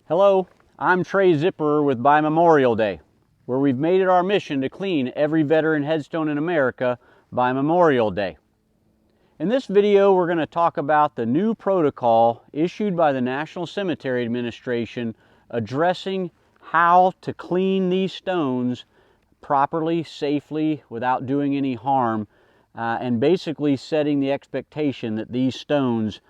Hello, I'm Trae Zipperer with By Memorial Day, where we've made it our mission to clean every veteran headstone in America by Memorial Day. In this video, we're going to talk about the new protocol issued by the National Cemetery Administration addressing how to clean these stones properly, safely, without doing any harm, and basically setting the expectation that these stones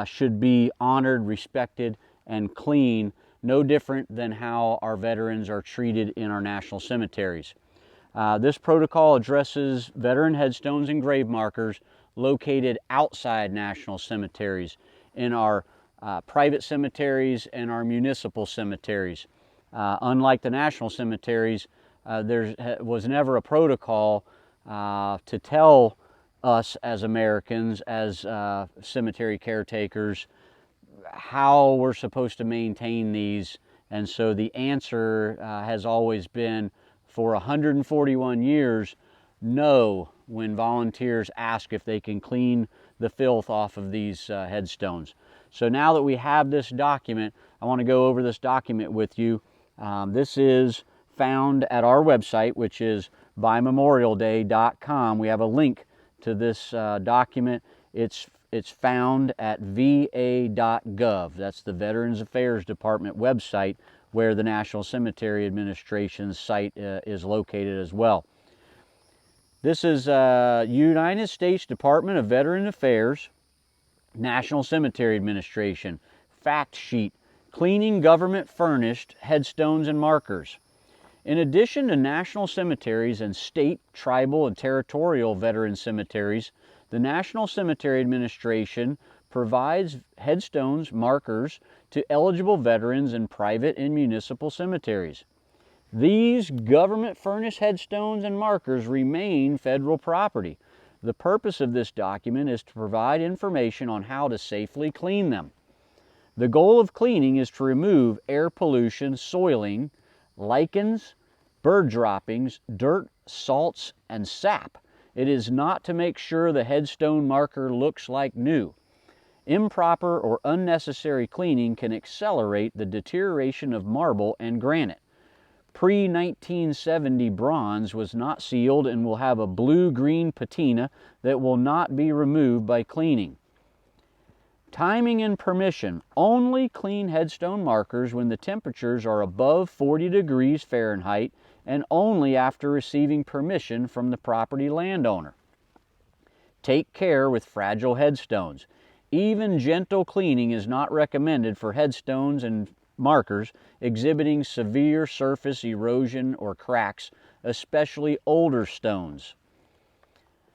should be honored, respected, and clean, no different than how our veterans are treated in our national cemeteries. This protocol addresses veteran headstones and grave markers located outside national cemeteries, in our private cemeteries and our municipal cemeteries. Unlike the national cemeteries, there was never a protocol to tell us as Americans, as cemetery caretakers, how we're supposed to maintain these. And so the answer has always been, for 141 years, no, when volunteers ask if they can clean the filth off of these headstones. So now that we have this document, I want to go over this document with you. This is found at our website, which is bymemorialday.com. We have a link to this document. It's found at va.gov. That's the Veterans Affairs Department website, where the National Cemetery Administration's site is located as well. This is United States Department of Veteran Affairs, National Cemetery Administration, fact sheet, cleaning government-furnished headstones and markers. In addition to national cemeteries and state, tribal, and territorial veteran cemeteries, the National Cemetery Administration provides headstones, markers to eligible veterans in private and municipal cemeteries. These government-furnished headstones and markers remain federal property. The purpose of this document is to provide information on how to safely clean them. The goal of cleaning is to remove air pollution, soiling, lichens, bird droppings, dirt, salts, and sap. It is not to make sure the headstone marker looks like new. Improper or unnecessary cleaning can accelerate the deterioration of marble and granite. Pre-1970 bronze was not sealed and will have a blue-green patina that will not be removed by cleaning. Timing and permission. Only clean headstone markers when the temperatures are above 40 degrees Fahrenheit and only after receiving permission from the property landowner. Take care with fragile headstones. Even gentle cleaning is not recommended for headstones and markers exhibiting severe surface erosion or cracks, especially older stones.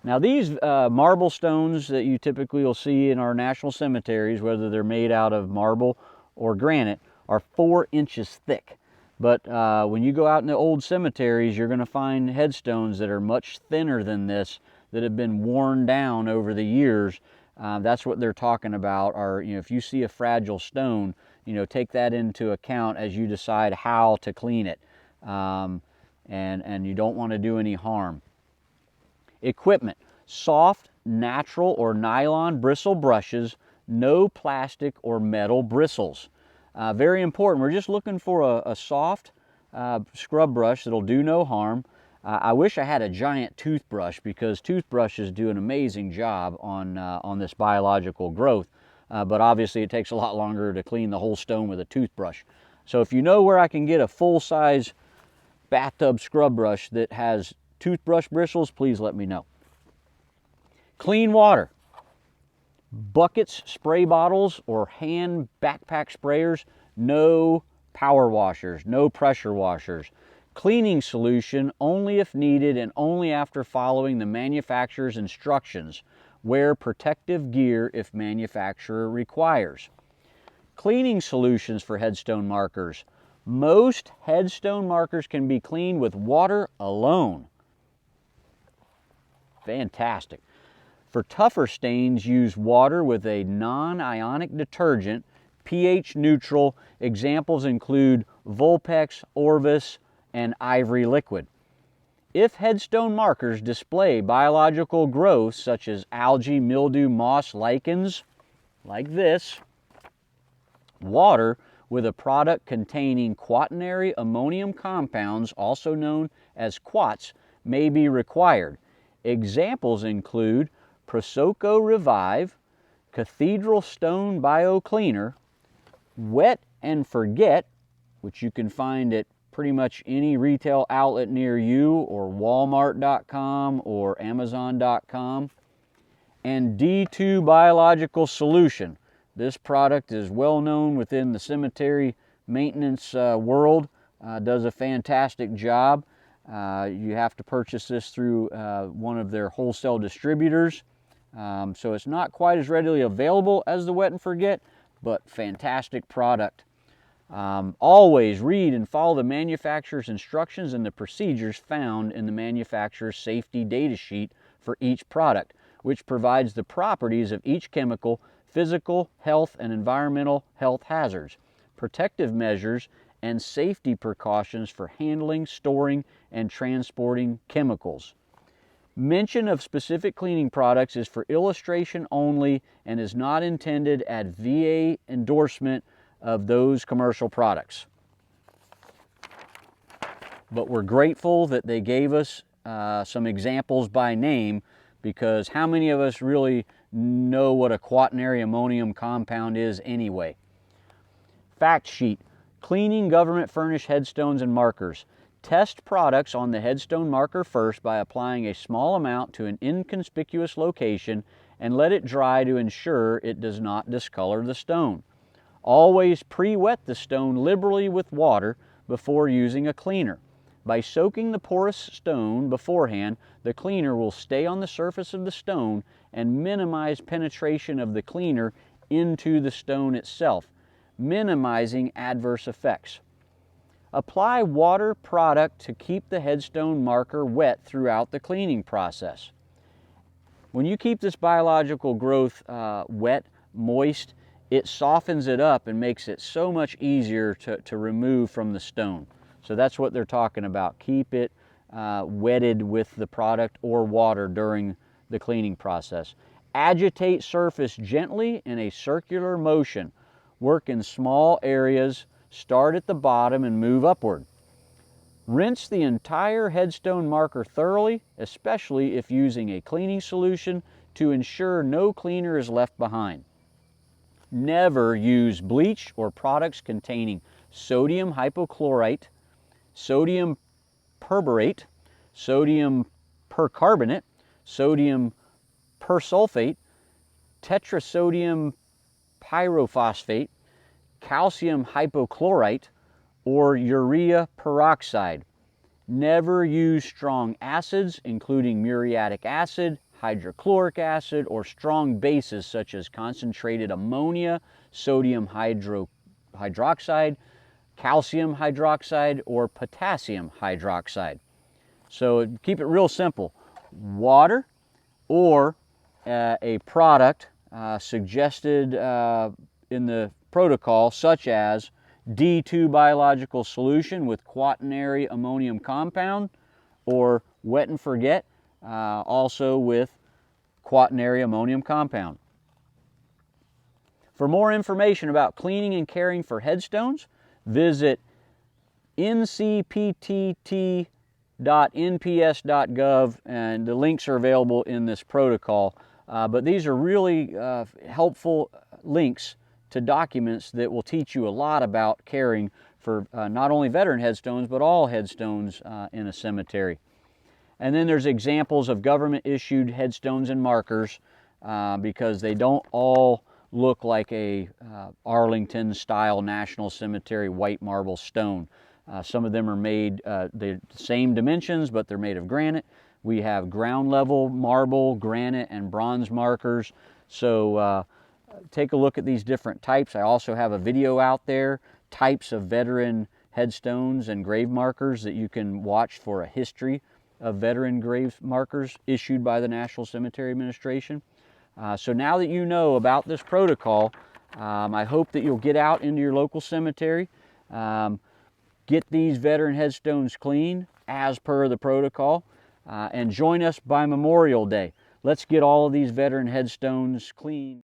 Now, these marble stones that you typically will see in our national cemeteries, whether they're made out of marble or granite, are 4 inches thick. But when you go out in the old cemeteries, you're going to find headstones that are much thinner than this, that have been worn down over the years. That's what they're talking about. Or, if you see a fragile stone, take that into account as you decide how to clean it. And you don't want to do any harm. Equipment: soft, natural, or nylon bristle brushes, no plastic or metal bristles. Very important. We're just looking for a soft scrub brush that'll do no harm. I wish I had a giant toothbrush, because toothbrushes do an amazing job on this biological growth, but obviously it takes a lot longer to clean the whole stone with a toothbrush. So if you know where I can get a full-size bathtub scrub brush that has toothbrush bristles, please let me know. Clean water. Buckets, spray bottles, or hand backpack sprayers, no power washers, no pressure washers. Cleaning solution only if needed and only after following the manufacturer's instructions. Wear protective gear if manufacturer requires. Cleaning solutions for headstone markers. Most headstone markers can be cleaned with water alone. Fantastic. For tougher stains, use water with a non-ionic detergent, pH neutral. Examples include Vulpex, Orvis, and Ivory liquid. If headstone markers display biological growth such as algae, mildew, moss, lichens, like this, water with a product containing quaternary ammonium compounds, also known as quats, may be required. Examples include Prosoco Revive, Cathedral Stone Bio Cleaner, Wet and Forget, which you can find at pretty much any retail outlet near you, or Walmart.com or Amazon.com, and D2 Biological Solution. This product is well known within the cemetery maintenance world, does a fantastic job. You have to purchase this through one of their wholesale distributors, so it's not quite as readily available as the Wet and Forget, but fantastic product. Always read and follow the manufacturer's instructions and the procedures found in the manufacturer's safety data sheet for each product, which provides the properties of each chemical, physical, health, and environmental health hazards, protective measures, and safety precautions for handling, storing, and transporting chemicals. Mention of specific cleaning products is for illustration only and is not intended as VA endorsement of those commercial products. But we're grateful that they gave us some examples by name, because how many of us really know what a quaternary ammonium compound is anyway? Fact sheet: cleaning government-furnished headstones and markers. Test products on the headstone marker first by applying a small amount to an inconspicuous location and let it dry to ensure it does not discolor the stone. Always pre-wet the stone liberally with water before using a cleaner. By soaking the porous stone beforehand, the cleaner will stay on the surface of the stone and minimize penetration of the cleaner into the stone itself, minimizing adverse effects. Apply water product to keep the headstone marker wet throughout the cleaning process. When you keep this biological growth wet, moist, it softens it up and makes it so much easier to remove from the stone. So that's what they're talking about. Keep it wetted with the product or water during the cleaning process. Agitate surface gently in a circular motion. Work in small areas, start at the bottom and move upward. Rinse the entire headstone marker thoroughly, especially if using a cleaning solution, to ensure no cleaner is left behind. Never use bleach or products containing sodium hypochlorite, sodium perborate, sodium percarbonate, sodium persulfate, tetrasodium pyrophosphate, calcium hypochlorite, or urea peroxide. Never use strong acids, including muriatic acid, hydrochloric acid, or strong bases such as concentrated ammonia, sodium hydroxide, calcium hydroxide, or potassium hydroxide. So keep it real simple. Water or a product suggested in the protocol, such as D2 biological solution with quaternary ammonium compound, or Wet and Forget, also with quaternary ammonium compound. For more information about cleaning and caring for headstones, visit ncptt.nps.gov, and the links are available in this protocol. But these are really helpful links to documents that will teach you a lot about caring for not only veteran headstones, but all headstones in a cemetery. And then there's examples of government-issued headstones and markers, because they don't all look like a Arlington-style National Cemetery white marble stone. Some of them are made the same dimensions, but they're made of granite. We have ground-level marble, granite, and bronze markers. So take a look at these different types. I also have a video out there, types of veteran headstones and grave markers, that you can watch for a history of veteran grave markers issued by the National Cemetery Administration. So now that you know about this protocol, I hope that you'll get out into your local cemetery, get these veteran headstones clean as per the protocol, and join us by Memorial Day. Let's get all of these veteran headstones clean.